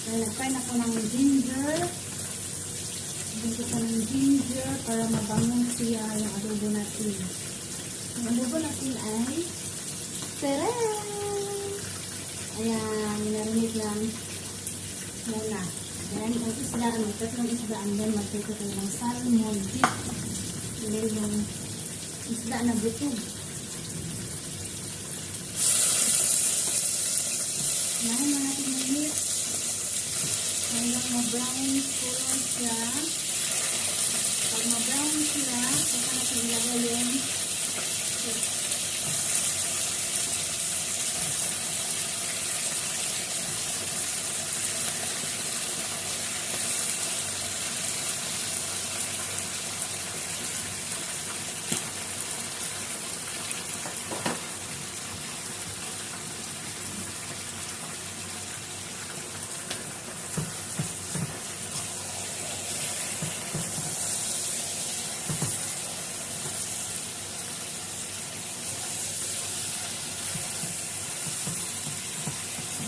Nagkain ako ng ginger. Dito ko ng ginger para mabangong siya yung adobo natin. Yung adobo natin ay tarang! Ayan, narinig lang muna. Ayan, ang isdaan, tatlong isdaan yan, magkita tayo ng salmon dip. Ayan yung isda na butog. Ayan na natin ng meat. Hanggang ma-brown color siya. Pag ma-brown siya, saka natin ilagay yung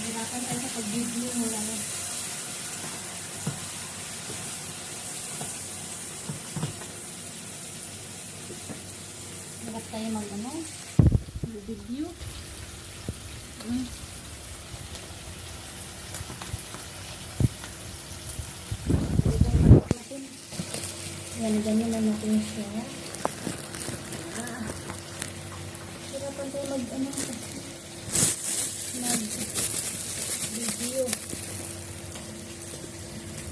hirapan tayo sa pag-video mo lang. Hirap tayo mag-ano? Mag-video. Yan, ganyan na natin siya. Hirapan tayo mag-ano? Mag-video.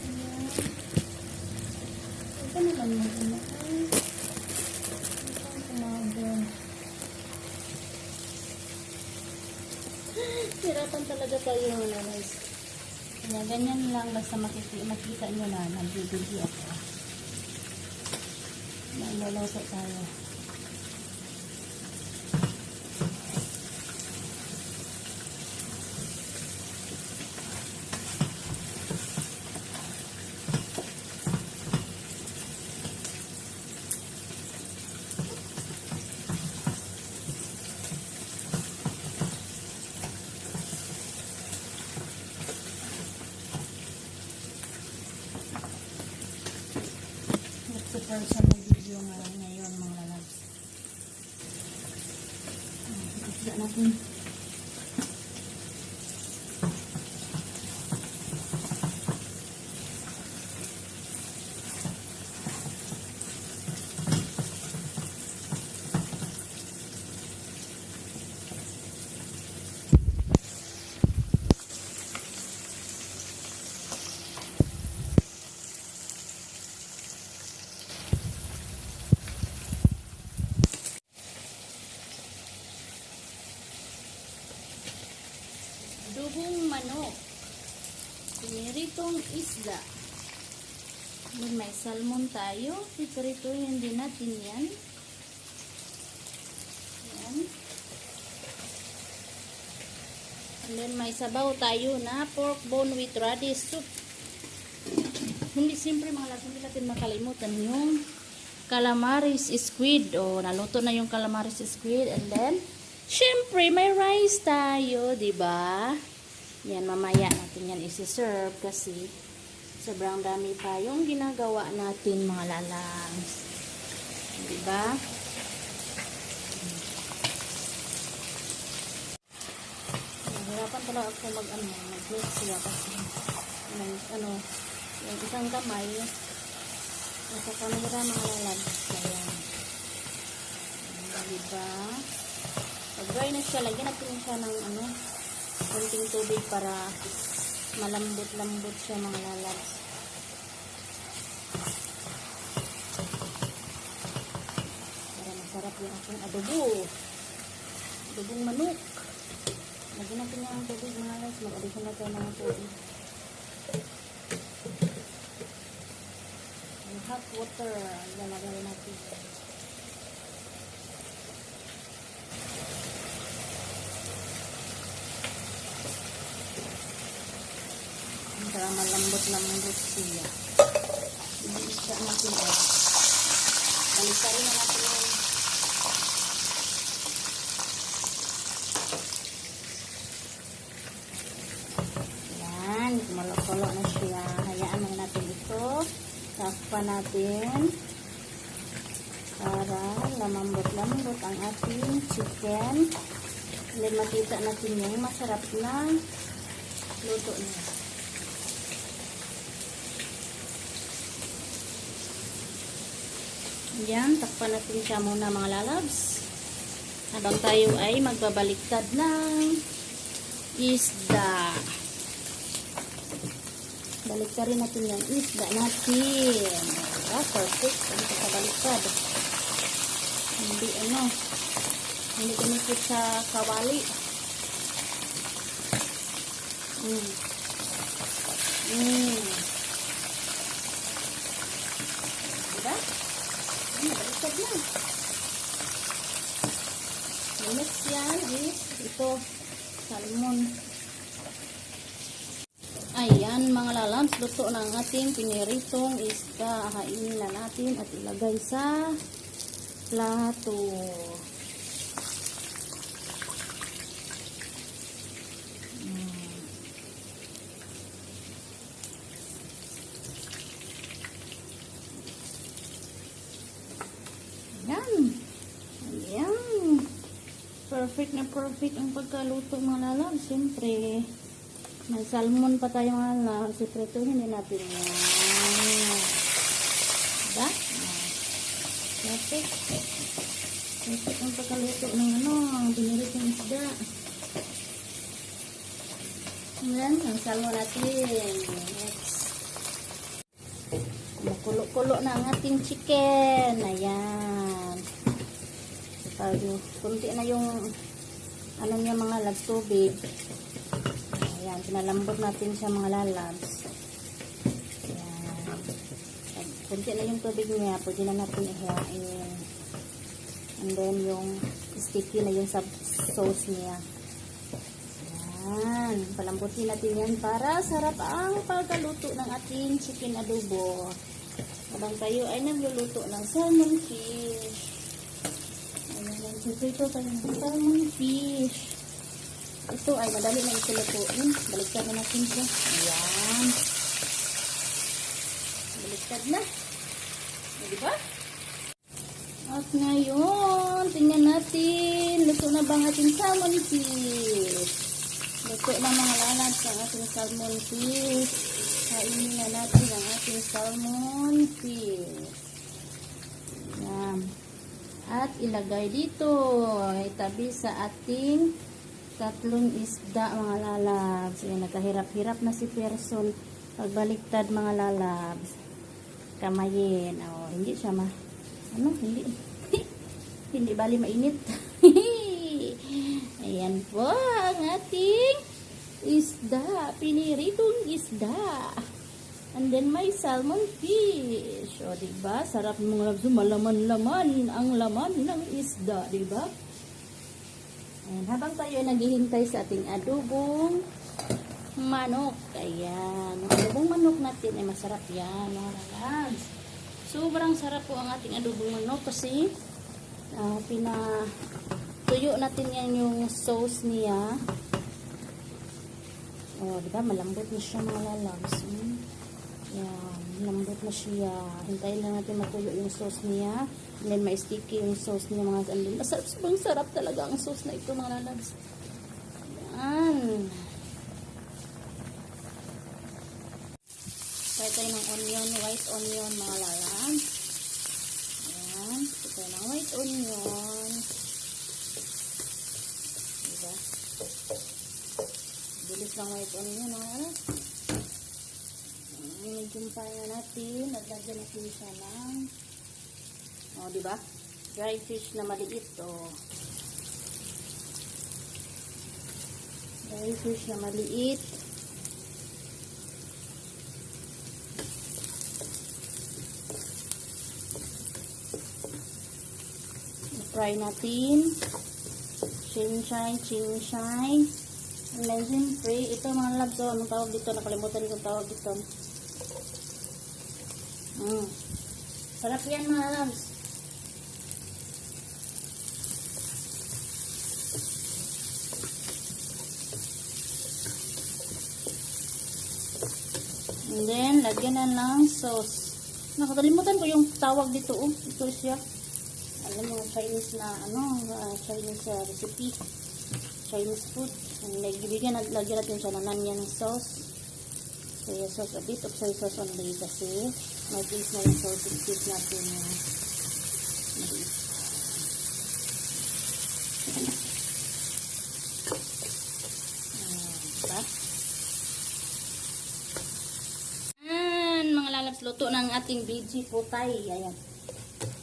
Ayan. Ito naman mag-ano. Ito ang tumago. Hirapan talaga tayo mga guys. Kaya ganyan lang, basta makita nyo na nag-video ako. Naloloso tayo. Super sa video ngayon mga lalabs. Isda natin. Adobong manok. Piniritong isda. May salmon tayo. Pipirituhin din natin yan. Yan. And then may sabaw tayo na pork bone with radish soup. Hindi siyempre mga lahat, hindi natin makalimutan yung calamaris squid. O, naluto na yung calamaris squid. And then, syempre, may rice tayo, diba? Yan, mamaya natin yan isi-serve kasi sobrang dami pa yung ginagawa natin, mga lalangs. Diba? Nahirapan pala ako mag-mix sila kasi yung isang kamay nasa kamera, mga lalangs. Ayan. Diba? Pag dry na siya, lagyan natin siya ng konting tubig para malambot-lambot siya, mga lalabs. Para masarap yung aking adobo. Adobong manok. Lagyan natin yung tubig, mga lalabs. Mag-addition na tayo ng tubig. Yung hot water, lalagay natin. Para malambot-lambot siya. Isa natin balisarin na natin yung yan, malapala natin para lamambot-lambot ang ating chicken. And then makita natin yung masarap na luto niya. Yan, takpan natin siya muna mga lalabs. Habang tayo ay magbabaliktad ng isda. Baliktarin natin yung isda natin. Perfect. Ano sa baliktad? Hindi kumikit sa kawali. Diba? Baliktad na. Next yan is ito, salmon. Ayan mga lalabs, luto ng ating piniritong isda. Hainin na natin at ilagay sa plato. Ayan. Perfect na perfect ang pagkaluto mga lalabs. Siyempre, may salmon pa tayo mga lalabs. Sipretohin din natin yan. Diba? Perfect. Perfect ang pagkaluto ng ang biniritong isda. Ayan, ang salmon natin. Next. Makulo-kulo na ang ating chicken. Ayan. Kunti na yung niya mga lalabs, tubig. Ayan, pinalambot natin siya mga lalabs. Ayan. Kunti na yung tubig niya, pwede na natin ihain. And then yung sticky na yung sauce niya. Ayan, palambutin natin yan para sarap ang pagkaluto ng ating chicken adobo. Habang tayo ay nagluluto ng salmon fish. Ito tayo ng salmon fish. Ito ay madali na ito lutuin. Baliktad na natin siya. Ayan. Baliktad na. Diba? At ngayon, tingnan natin. Luto na ba ang ating salmon fish? Luto na mga lalabs ang ating salmon fish. Kainin na natin ang ating salmon fish. Ayan. At ilagay dito, itabi sa ating tatlong isda mga lalabs. Ayan, nagkahirap-hirap na si person pagbaliktad mga lalabs. Kamayin. Oh, hindi siya hindi hindi bali mainit. Ayan po ang ating isda, piniritong isda. And then may salmon fish. O, diba? Sarap mga labs. Malaman-laman ang laman ng isda. Diba? Ayan. Habang tayo naghihintay sa ating adobong manok. Ayan. Ang adobong manok natin ay masarap yan. Mga labs. Sobrang sarap po ang ating adobong manok kasi pinatuyo natin yan yung sauce niya. O, diba? Malambot na siya mga labs. Yan, lambot na siya. Hintayin lang natin matuyo yung sauce niya. And then, ma-sticky yung sauce niya mga sandin. Masarap, sarap talaga ang sauce na ito mga lalabs. Yan. Try tayo ng onion, white onion mga lalabs. Yan. Try tayo ng white onion. Diba? Bilis lang white onion mga lalabs. Jumpay na natin at lagyan natin siya ng diba? Dry fish na maliit dry fish na maliit. I-fry natin. Chinchay. And then siyempre, ito mga labs, anong tawag dito? Nakalimutan ko tawag dito. Sarap yan mga labs. And then, lagyan na ng sauce. Nakalimutan ko yung tawag dito. Oh. Ito siya. Alam mo, Chinese na, Chinese recipe. Chinese food. Lagyan natin siya ng onion sauce. Soya sauce. A bit of soy sauce only kasi may base na yung salted fish natin. Diba? Mga lalabs, luto ng ating veggie putay. Ayan.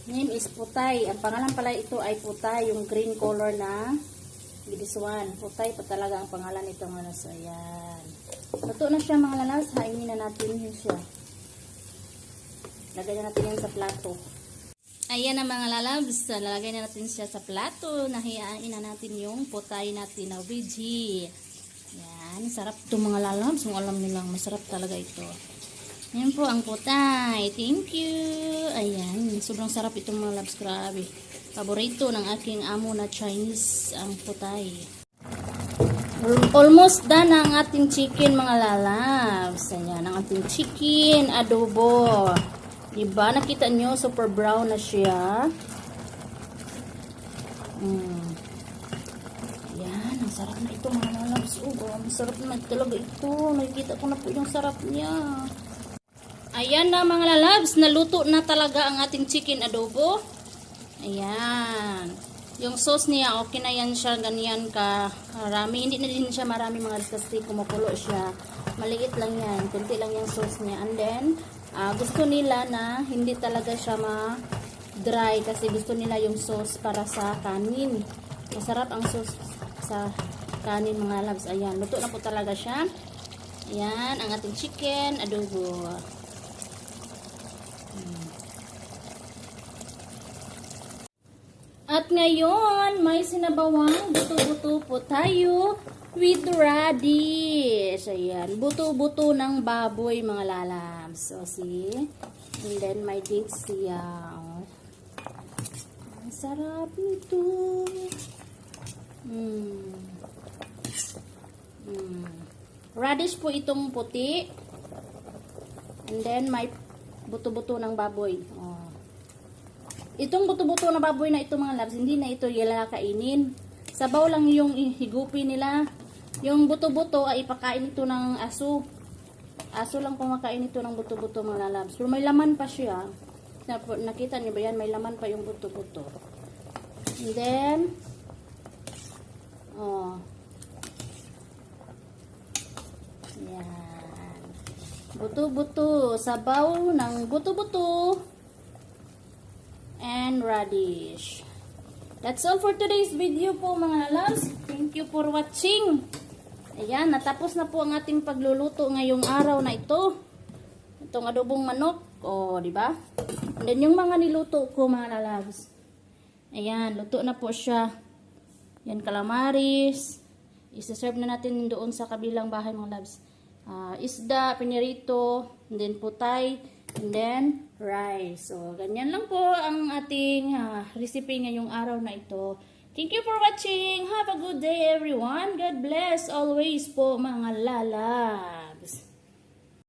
Name is putay. Ang pangalan pala ito ay putay. Yung green color na this one. Putay pa talaga ang pangalan nito mga lalabs. Ayan. Luto na siya mga lalabs. Hainin na natin yun siya. Lagyan natin yan sa plato. Ayan na mga lalabs. Lalagay na natin siya sa plato. Nahiyain na natin yung putay natin na veggie. Ayan. Sarap ito mga lalabs. Kung alam nilang masarap talaga ito. Ayan po ang putay. Thank you. Ayan. Sobrang sarap itong mga lalabs. Grabe. Paborito ng aking amo na Chinese ang putay. Almost done ang ating chicken mga lalabs. Ayan. Ang ating chicken adobo. Diba? Nakita nyo? Super brown na siya. Ayan. Ang sarap na ito mga lalabs. Ang sarap na talaga ito. Nakikita ko na po yung sarap niya. Ayan na mga lalabs, naluto na talaga ang ating chicken adobo. Ayan. Yung sauce niya, okay na yan siya, ganyan karami. Hindi na din siya marami mga lalabs kasi kumukulo siya. Maliit lang yan, kunti lang yung sauce niya. And then, gusto nila na hindi talaga siya ma-dry kasi gusto nila yung sauce para sa kanin. Masarap ang sauce sa kanin mga lalabs. Ayan, luto na po talaga siya. Ayan, ang ating chicken adobo. At ngayon, may sinabawang buto-buto po tayo with radish. Ayan, buto-buto ng baboy mga lalabs. So, see? And then, may dates siya. Ang sarap nito. Radish po itong puti. And then, may buto-buto ng baboy. Itong buto-buto na baboy na ito mga labs, hindi na ito kainin. Sabaw lang yung higupin nila. Yung buto-buto ay ipakain ito ng aso. Aso lang kumakain ito ng buto-buto mga labs. Pero may laman pa siya. Nakita niyo ba yan? May laman pa yung buto-buto. And then, yan. Buto-buto. Sabaw ng buto-buto. And radish. That's all for today's video po mga lalabs. Thank you for watching. Ayan, natapos na po ang ating pagluluto ngayong araw na ito. Itong adobong manok. Di ba? And then yung mga niluto ko mga lalabs. Ayan, luto na po siya. Yan, calamaris. Isa-serve na natin doon sa kabilang bahay mga lalabs. Isda, pinirito, and then putay, and then rice. So, ganyan lang po ang ating recipe ngayong araw na ito. Thank you for watching. Have a good day everyone. God bless always po mga lala.